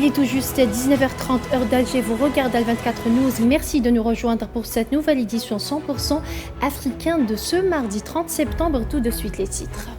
est tout juste 19h30 heure d'Alger, vous regardez Al24 News. Merci de nous rejoindre pour cette nouvelle édition 100% africaine de ce mardi 30 septembre. Tout de suite les titres.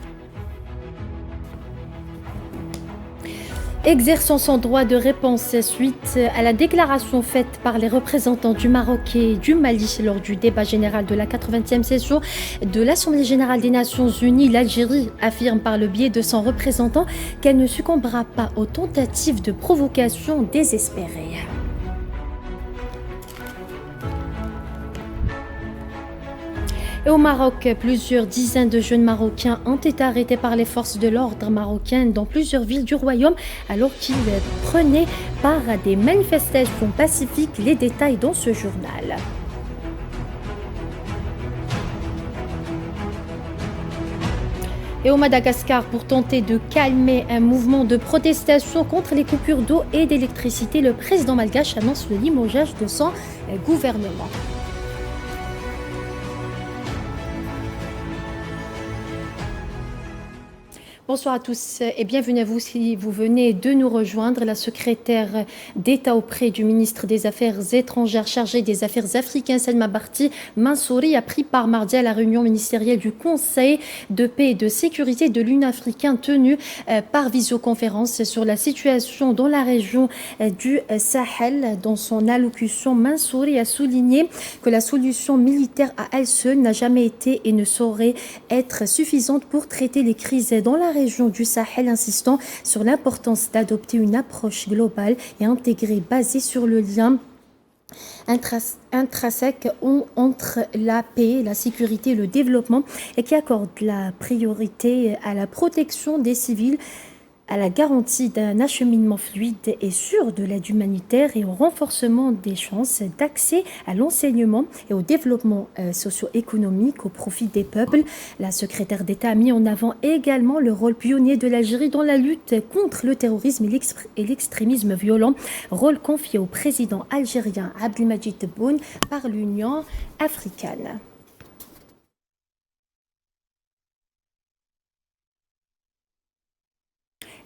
Exerçant son droit de réponse suite à la déclaration faite par les représentants du Maroc et du Mali lors du débat général de la 80e session de l'Assemblée générale des Nations unies, l'Algérie affirme par le biais de son représentant qu'elle ne succombera pas aux tentatives de provocation désespérées. Et au Maroc, plusieurs dizaines de jeunes Marocains ont été arrêtés par les forces de l'ordre marocaines dans plusieurs villes du royaume alors qu'ils prenaient part à des manifestations pacifiques. Les détails dans ce journal. Et au Madagascar, pour tenter de calmer un mouvement de protestation contre les coupures d'eau et d'électricité, le président malgache annonce le limogeage de son gouvernement. Bonsoir à tous et bienvenue à vous si vous venez de nous rejoindre. La secrétaire d'État auprès du ministre des Affaires étrangères chargée des Affaires africaines, Salma Barty Mansouri, a pris part mardi à la réunion ministérielle du Conseil de paix et de sécurité de l'Union africaine tenue par visioconférence sur la situation dans la région du Sahel. Dans son allocution, Mansouri a souligné que la solution militaire à elle seule n'a jamais été et ne saurait être suffisante pour traiter les crises dans la région du Sahel, insistant sur l'importance d'adopter une approche globale et intégrée basée sur le lien intrinsèque entre la paix, la sécurité et le développement et qui accorde la priorité à la protection des civils, à la garantie d'un acheminement fluide et sûr de l'aide humanitaire et au renforcement des chances d'accès à l'enseignement et au développement socio-économique au profit des peuples. La secrétaire d'État a mis en avant également le rôle pionnier de l'Algérie dans la lutte contre le terrorisme et l'extrémisme violent, rôle confié au président algérien Abdelmadjid Tebboune par l'Union africaine.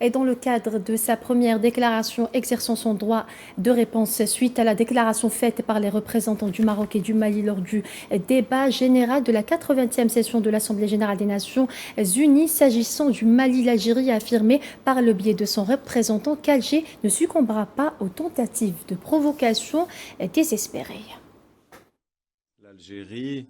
Et dans le cadre de sa première déclaration exerçant son droit de réponse suite à la déclaration faite par les représentants du Maroc et du Mali lors du débat général de la 80e session de l'Assemblée générale des Nations unies, s'agissant du Mali, l'Algérie a affirmé par le biais de son représentant qu'Alger ne succombera pas aux tentatives de provocation désespérées. L'Algérie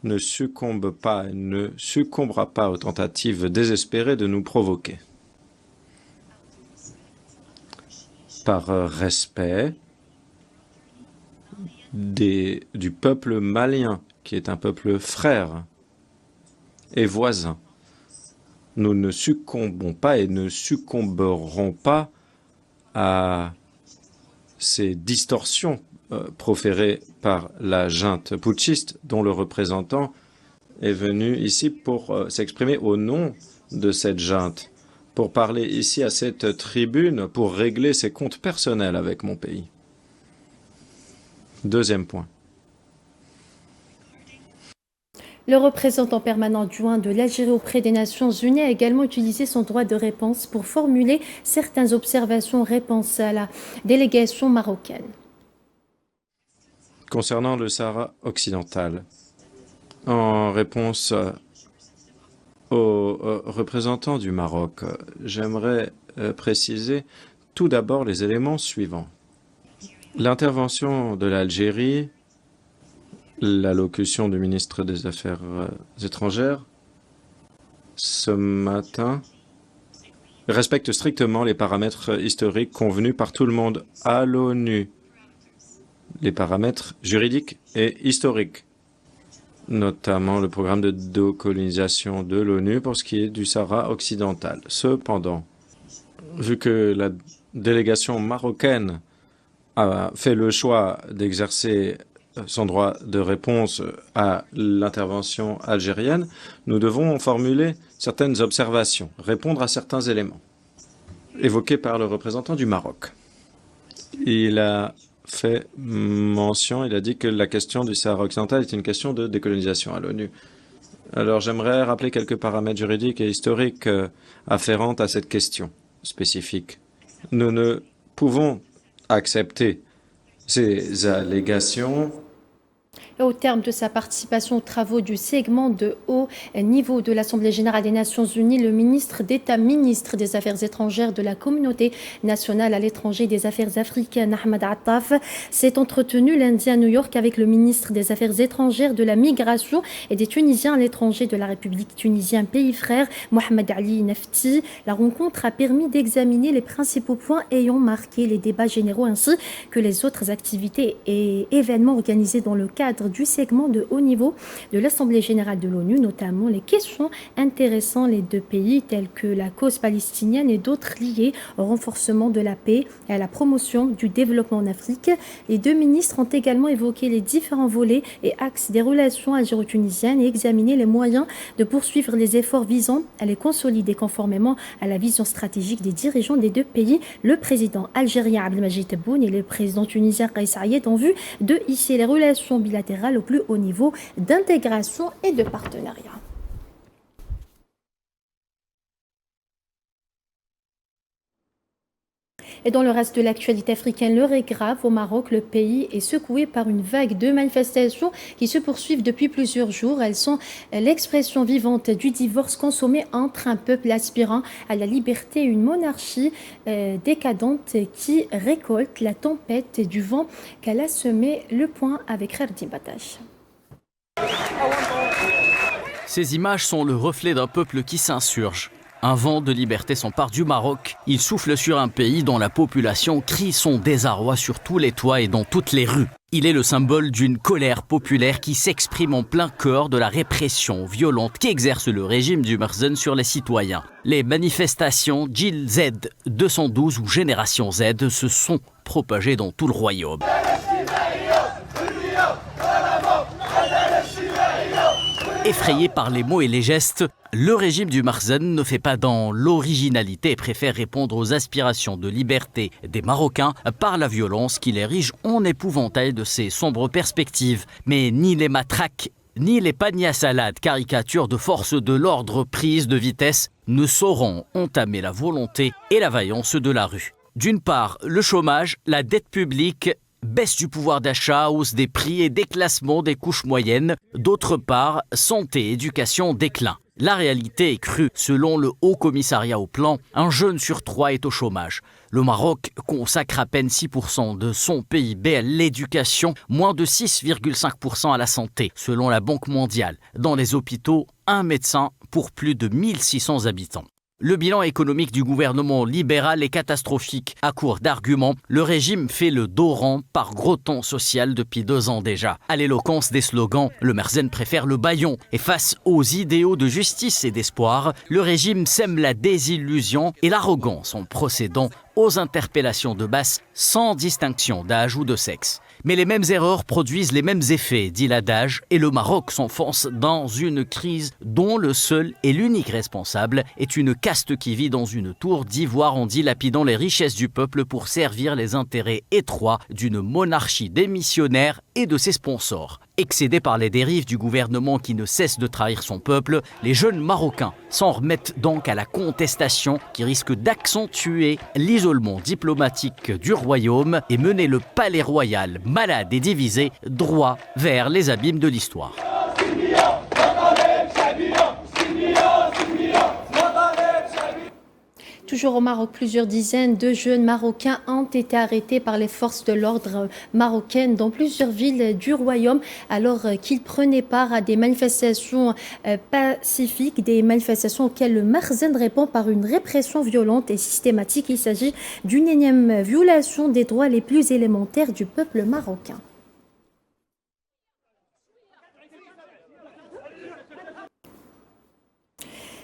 ne succombe pas et ne succombera pas aux tentatives désespérées de nous provoquer. Par respect du peuple malien, qui est un peuple frère et voisin, nous ne succombons pas et ne succomberons pas à ces distorsions proféré par la junte putschiste dont le représentant est venu ici pour s'exprimer au nom de cette junte, pour parler ici à cette tribune, pour régler ses comptes personnels avec mon pays. Deuxième point. Le représentant permanent adjoint de l'Algérie auprès des Nations Unies a également utilisé son droit de réponse pour formuler certaines observations en réponse à la délégation marocaine. Concernant le Sahara occidental, en réponse aux représentants du Maroc, j'aimerais préciser tout d'abord les éléments suivants. L'intervention de l'Algérie, l'allocution du ministre des Affaires étrangères ce matin respecte strictement les paramètres historiques convenus par tout le monde à l'ONU. Les paramètres juridiques et historiques, notamment le programme de décolonisation de l'ONU pour ce qui est du Sahara occidental. Cependant, vu que la délégation marocaine a fait le choix d'exercer son droit de réponse à l'intervention algérienne, nous devons formuler certaines observations, répondre à certains éléments évoqués par le représentant du Maroc. Il a fait mention, il a dit que la question du Sahara occidental est une question de décolonisation à l'ONU. Alors j'aimerais rappeler quelques paramètres juridiques et historiques afférents à cette question. spécifique. Nous ne pouvons accepter ces allégations. Au terme de sa participation aux travaux du segment de haut niveau de l'Assemblée générale des Nations unies, le ministre d'État, ministre des Affaires étrangères de la communauté nationale à l'étranger et des Affaires africaines, Ahmed Attaf, s'est entretenu lundi à New York avec le ministre des Affaires étrangères, de la migration et des Tunisiens à l'étranger de la République tunisienne, pays frère, Mohamed Ali Nafti. La rencontre a permis d'examiner les principaux points ayant marqué les débats généraux ainsi que les autres activités et événements organisés dans le cadre du segment de haut niveau de l'Assemblée générale de l'ONU, notamment les questions intéressant les deux pays telles que la cause palestinienne et d'autres liées au renforcement de la paix et à la promotion du développement en Afrique. Les deux ministres ont également évoqué les différents volets et axes des relations algéro-tunisiennes et examiné les moyens de poursuivre les efforts visant à les consolider conformément à la vision stratégique des dirigeants des deux pays. Le président algérien Abdelmadjid Tebboune et le président tunisien Kais Saied ont vu de hisser les relations bilatérales au plus haut niveau d'intégration et de partenariat. Et dans le reste de l'actualité africaine, l'heure est grave. Au Maroc, le pays est secoué par une vague de manifestations qui se poursuivent depuis plusieurs jours. Elles sont l'expression vivante du divorce consommé entre un peuple aspirant à la liberté et une monarchie décadente qui récolte la tempête du vent qu'elle a semé. Le point avec Khardim Batash. Ces images sont le reflet d'un peuple qui s'insurge. Un vent de liberté s'empare du Maroc. Il souffle sur un pays dont la population crie son désarroi sur tous les toits et dans toutes les rues. Il est le symbole d'une colère populaire qui s'exprime en plein cœur de la répression violente qu'exerce le régime du Merzen sur les citoyens. Les manifestations Jil Z 212 ou Génération Z se sont propagées dans tout le royaume. Effrayé par les mots et les gestes, le régime du Merzen ne fait pas dans l'originalité et préfère répondre aux aspirations de liberté des Marocains par la violence qui les érige en épouvantail de ses sombres perspectives. Mais ni les matraques, ni les paniers à salade, caricatures de force de l'ordre prises de vitesse, ne sauront entamer la volonté et la vaillance de la rue. D'une part, le chômage, la dette publique, baisse du pouvoir d'achat, hausse des prix et déclassement des couches moyennes. D'autre part, santé, éducation, déclin. La réalité est crue. Selon le Haut Commissariat au Plan, un jeune sur 3 est au chômage. Le Maroc consacre à peine 6% de son PIB à l'éducation, moins de 6,5% à la santé, selon la Banque mondiale. Dans les hôpitaux, un médecin pour plus de 1600 habitants. Le bilan économique du gouvernement libéral est catastrophique. À court d'arguments, le régime fait le dos rond par gros temps social depuis 2 ans déjà. À l'éloquence des slogans, le Merzen préfère le bâillon. Et face aux idéaux de justice et d'espoir, le régime sème la désillusion et l'arrogance en procédant aux interpellations de masse sans distinction d'âge ou de sexe. Mais les mêmes erreurs produisent les mêmes effets, dit l'adage, et le Maroc s'enfonce dans une crise dont le seul et l'unique responsable est une caste qui vit dans une tour d'ivoire en dilapidant les richesses du peuple pour servir les intérêts étroits d'une monarchie démissionnaire et de ses sponsors. Excédés par les dérives du gouvernement qui ne cesse de trahir son peuple, les jeunes Marocains s'en remettent donc à la contestation qui risque d'accentuer l'isolement diplomatique du royaume et mener le palais royal, malade et divisé, droit vers les abîmes de l'histoire. Toujours au Maroc, plusieurs dizaines de jeunes Marocains ont été arrêtés par les forces de l'ordre marocaines dans plusieurs villes du royaume alors qu'ils prenaient part à des manifestations pacifiques, des manifestations auxquelles le Merzen répond par une répression violente et systématique. Il s'agit d'une énième violation des droits les plus élémentaires du peuple marocain.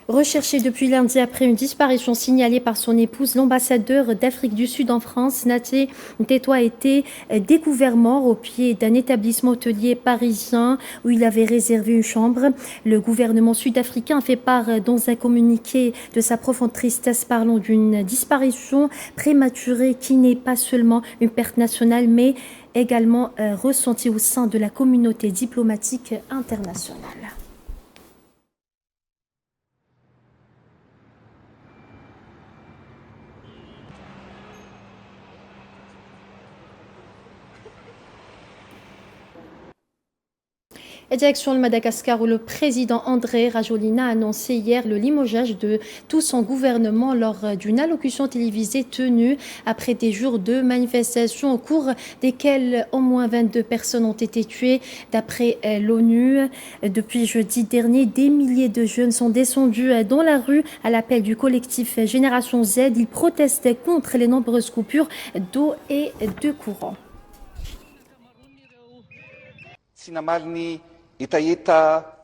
Recherché depuis lundi après une disparition signalée par son épouse, l'ambassadeur d'Afrique du Sud en France, Naté Nteto, a été découvert mort au pied d'un établissement hôtelier parisien où il avait réservé une chambre. Le gouvernement sud-africain a fait part dans un communiqué de sa profonde tristesse parlant d'une disparition prématurée qui n'est pas seulement une perte nationale mais également ressentie au sein de la communauté diplomatique internationale. Direction le Madagascar où le président André Rajoelina a annoncé hier le limogeage de tout son gouvernement lors d'une allocution télévisée tenue après des jours de manifestations au cours desquelles au moins 22 personnes ont été tuées. D'après l'ONU, depuis jeudi dernier, des milliers de jeunes sont descendus dans la rue à l'appel du collectif Génération Z. Ils protestaient contre les nombreuses coupures d'eau et de courant.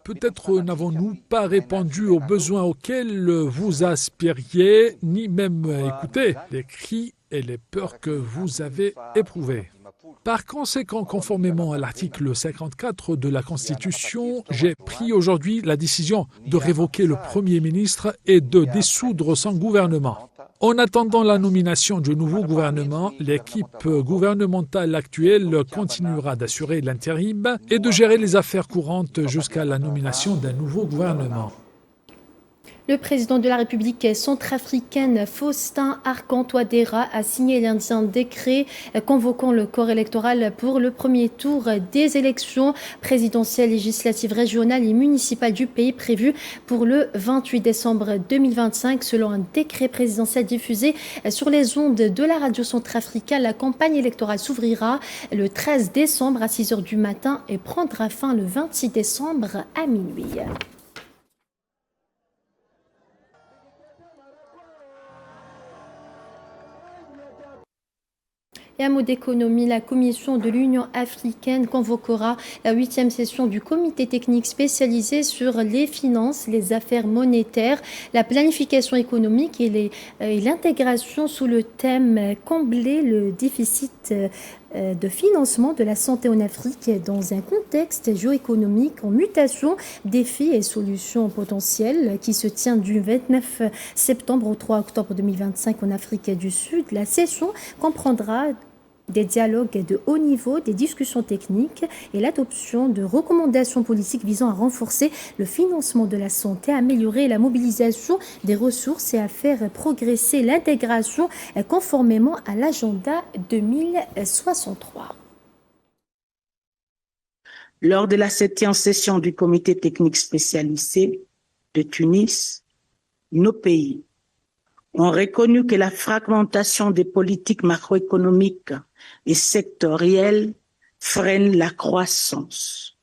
Peut-être n'avons-nous pas répondu aux besoins auxquels vous aspiriez, ni même écouté les cris et les peurs que vous avez éprouvés. Par conséquent, conformément à l'article 54 de la Constitution, j'ai pris aujourd'hui la décision de révoquer le Premier ministre et de dissoudre son gouvernement. En attendant la nomination du nouveau gouvernement, l'équipe gouvernementale actuelle continuera d'assurer l'intérim et de gérer les affaires courantes jusqu'à la nomination d'un nouveau gouvernement. Le président de la République centrafricaine, Faustin Archange Touadéra, a signé lundi un décret convoquant le corps électoral pour le premier tour des élections présidentielles, législatives, régionales et municipales du pays prévues pour le 28 décembre 2025. Selon un décret présidentiel diffusé sur les ondes de la radio centrafricaine, la campagne électorale s'ouvrira le 13 décembre à 6 h du matin et prendra fin le 26 décembre à minuit. Et un mot d'économie, la Commission de l'Union africaine convoquera la 8e session du comité technique spécialisé sur les finances, les affaires monétaires, la planification économique et l'intégration sous le thème « Combler le déficit de financement de la santé en Afrique dans un contexte géoéconomique en mutation, défis et solutions potentielles » qui se tient du 29 septembre au 3 octobre 2025 en Afrique du Sud. La session comprendra des dialogues de haut niveau, des discussions techniques et l'adoption de recommandations politiques visant à renforcer le financement de la santé, à améliorer la mobilisation des ressources et à faire progresser l'intégration conformément à l'agenda 2063. Lors de la 7e session du comité technique spécialisé de Tunis, nos pays ont reconnu que la fragmentation des politiques macroéconomiques et sectorielles freine la croissance.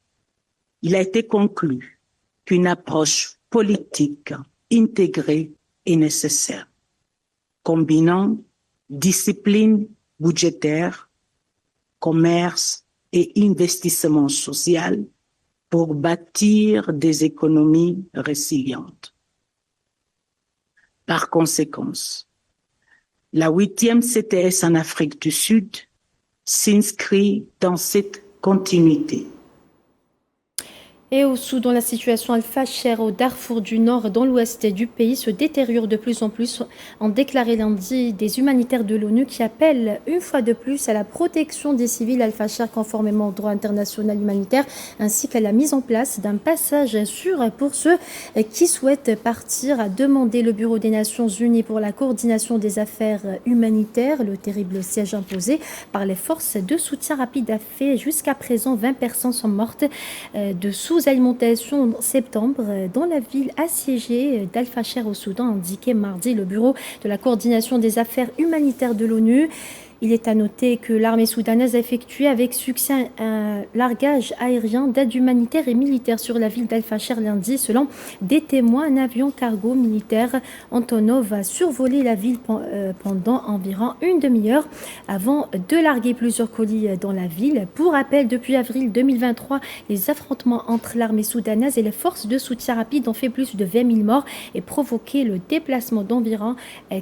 Il a été conclu qu'une approche politique intégrée est nécessaire, combinant discipline budgétaire, commerce et investissement social pour bâtir des économies résilientes. Par conséquent, la 8e CTS en Afrique du Sud s'inscrit dans cette continuité. Et au Soudan, la situation Al-Fasher au Darfour du Nord, dans l'ouest du pays, se détériore de plus en plus, ont déclaré lundi des humanitaires de l'ONU qui appellent une fois de plus à la protection des civils Al-Fasher conformément au droit international humanitaire, ainsi qu'à la mise en place d'un passage sûr pour ceux qui souhaitent partir, a demandé le Bureau des Nations Unies pour la coordination des affaires humanitaires. Le terrible siège imposé par les forces de soutien rapide a fait jusqu'à présent 20 personnes sont mortes de sous-alimentation en septembre dans la ville assiégée d'Al-Fasher au Soudan, indiqué mardi le Bureau de la coordination des affaires humanitaires de l'ONU. Il est à noter que l'armée soudanaise a effectué avec succès un largage aérien d'aide humanitaire et militaire sur la ville d'Al-Fasher lundi. Selon des témoins, un avion cargo militaire Antonov a survolé la ville pendant environ une demi-heure avant de larguer plusieurs colis dans la ville. Pour rappel, depuis avril 2023, les affrontements entre l'armée soudanaise et les forces de soutien rapide ont fait plus de 20 000 morts et provoqué le déplacement d'environ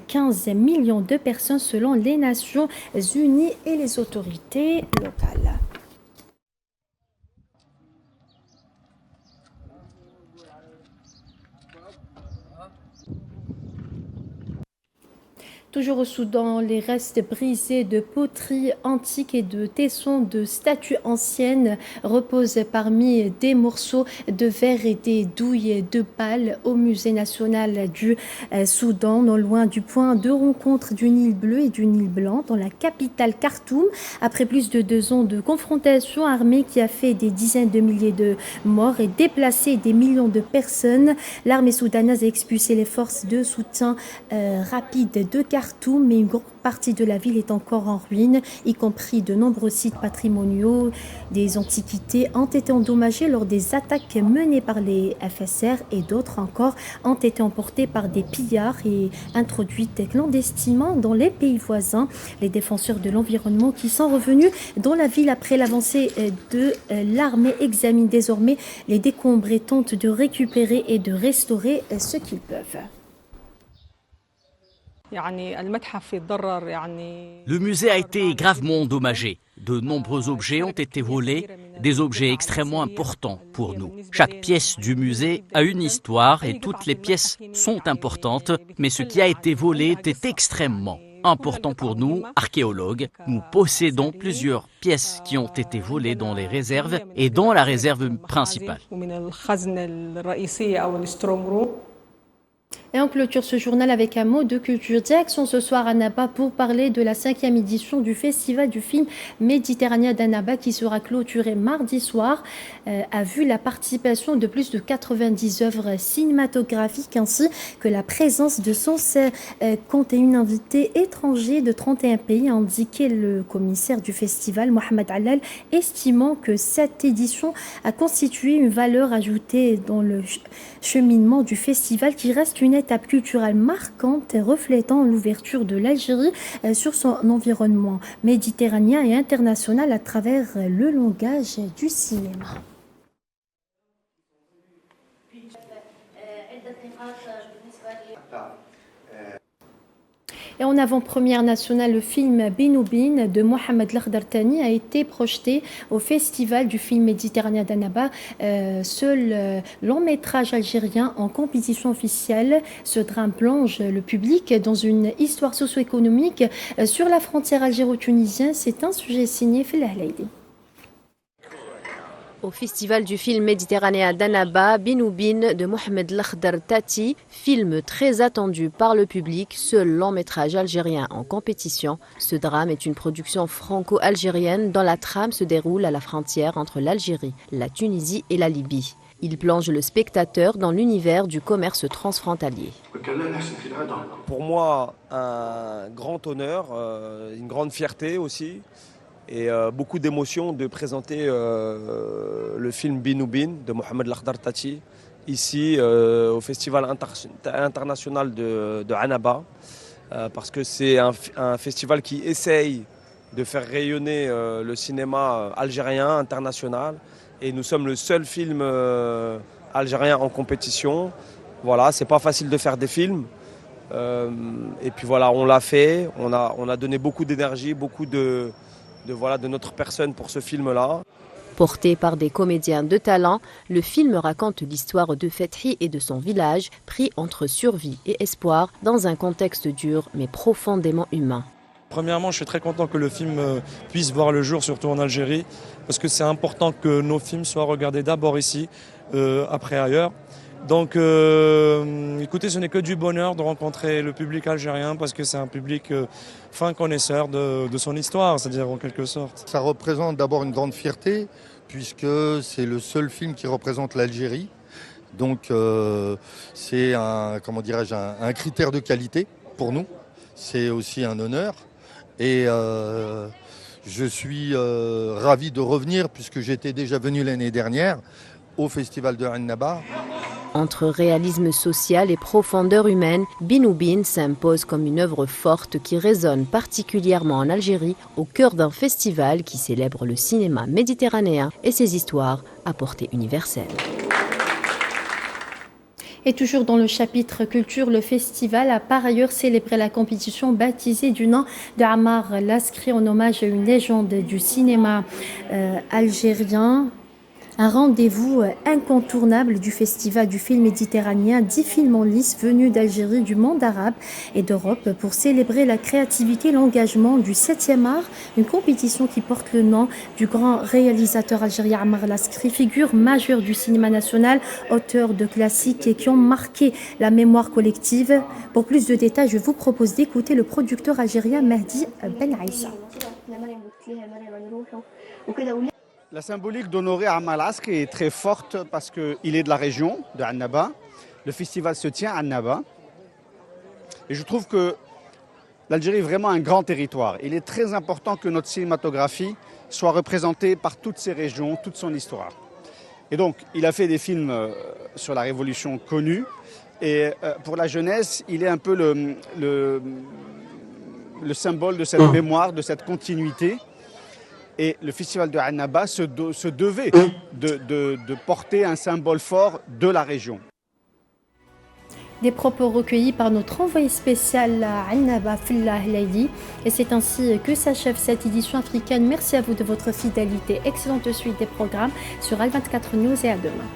15 millions de personnes selon les Nations Unies et les autorités locales. Toujours au Soudan, les restes brisés de poteries antiques et de tessons de statues anciennes reposent parmi des morceaux de verre et des douilles de pales au musée national du Soudan, non loin du point de rencontre du Nil bleu et du Nil blanc, dans la capitale Khartoum. Après plus de 2 ans de confrontation armée qui a fait des dizaines de milliers de morts et déplacé des millions de personnes, l'armée soudanaise a expulsé les forces de soutien rapide de Khartoum, mais une grande partie de la ville est encore en ruine, y compris de nombreux sites patrimoniaux. Des antiquités ont été endommagées lors des attaques menées par les FSR et d'autres encore ont été emportées par des pillards et introduites clandestinement dans les pays voisins. Les défenseurs de l'environnement qui sont revenus dans la ville après l'avancée de l'armée examinent désormais les décombres et tentent de récupérer et de restaurer ce qu'ils peuvent. Le musée a été gravement endommagé. De nombreux objets ont été volés, des objets extrêmement importants pour nous. Chaque pièce du musée a une histoire et toutes les pièces sont importantes, mais ce qui a été volé était extrêmement important pour nous, archéologues. Nous possédons plusieurs pièces qui ont été volées dans les réserves et dans la réserve principale. Et on clôture ce journal avec un mot de culture. Direction ce soir à Annaba pour parler de la 5e édition du Festival du film méditerranéen d'Annaba qui sera clôturé mardi soir. A vu la participation de plus de 90 œuvres cinématographiques ainsi que la présence de 151 invités étrangers de 31 pays, a indiqué le commissaire du festival, Mohamed Allal, estimant que cette édition a constitué une valeur ajoutée dans le cheminement du festival qui reste une étape culturelle marquante reflétant l'ouverture de l'Algérie sur son environnement méditerranéen et international à travers le langage du cinéma. Et en avant-première nationale, le film Binoubine de Mohamed Lakhdar-Thani a été projeté au Festival du film méditerranéen d'Annaba. Seul long métrage algérien en compétition officielle. Ce drame plonge le public dans une histoire socio-économique sur la frontière algéro-tunisienne. C'est un sujet signé Fela Halaidi. Au Festival du film méditerranéen d'Annaba, Binoubine de Mohamed Lakhdar-Thani, film très attendu par le public, seul long métrage algérien en compétition. Ce drame est une production franco-algérienne dont la trame se déroule à la frontière entre l'Algérie, la Tunisie et la Libye. Il plonge le spectateur dans l'univers du commerce transfrontalier. Pour moi, un grand honneur, une grande fierté aussi. Et beaucoup d'émotions de présenter le film Binoubine de Mohamed Lakhdar-Thani ici au Festival international de Annaba parce que c'est un festival qui essaye de faire rayonner le cinéma algérien international et nous sommes le seul film algérien en compétition. Voilà, c'est pas facile de faire des films et puis voilà, on l'a fait, on a donné beaucoup d'énergie, beaucoup de notre personne pour ce film-là. Porté par des comédiens de talent, le film raconte l'histoire de Fethi et de son village, pris entre survie et espoir dans un contexte dur mais profondément humain. Premièrement, je suis très content que le film puisse voir le jour, surtout en Algérie, parce que c'est important que nos films soient regardés d'abord ici, après ailleurs. Donc écoutez, ce n'est que du bonheur de rencontrer le public algérien parce que c'est un public fin connaisseur de son histoire, c'est-à-dire en quelque sorte. Ça représente d'abord une grande fierté puisque c'est le seul film qui représente l'Algérie. Donc c'est un critère de qualité pour nous. C'est aussi un honneur et je suis ravi de revenir puisque j'étais déjà venu l'année dernière au Festival de Annaba. Entre réalisme social et profondeur humaine, Binoubine s'impose comme une œuvre forte qui résonne particulièrement en Algérie, au cœur d'un festival qui célèbre le cinéma méditerranéen et ses histoires à portée universelle. Et toujours dans le chapitre culture, le festival a par ailleurs célébré la compétition baptisée du nom d'Ammar Lascri en hommage à une légende du cinéma algérien. Un rendez-vous incontournable du Festival du film méditerranéen, 10 films en lice venus d'Algérie, du monde arabe et d'Europe pour célébrer la créativité et l'engagement du 7e art, une compétition qui porte le nom du grand réalisateur algérien Ammar Laskri, figure majeure du cinéma national, auteur de classiques et qui ont marqué la mémoire collective. Pour plus de détails, je vous propose d'écouter le producteur algérien Mehdi Ben Aïssa. La symbolique d'honorer Ammar Laskri est très forte parce qu'il est de la région, de Annaba. Le festival se tient à Annaba. Et je trouve que l'Algérie est vraiment un grand territoire. Il est très important que notre cinématographie soit représentée par toutes ces régions, toute son histoire. Et donc, il a fait des films sur la Révolution connue. Et pour la jeunesse, il est un peu le symbole de cette mémoire, de cette continuité. Et le festival de Annaba se devait de porter un symbole fort de la région. Des propos recueillis par notre envoyé spécial à Annaba, Fillah Laili. Et c'est ainsi que s'achève cette édition africaine. Merci à vous de votre fidélité. Excellente suite des programmes sur Al24 News et à demain.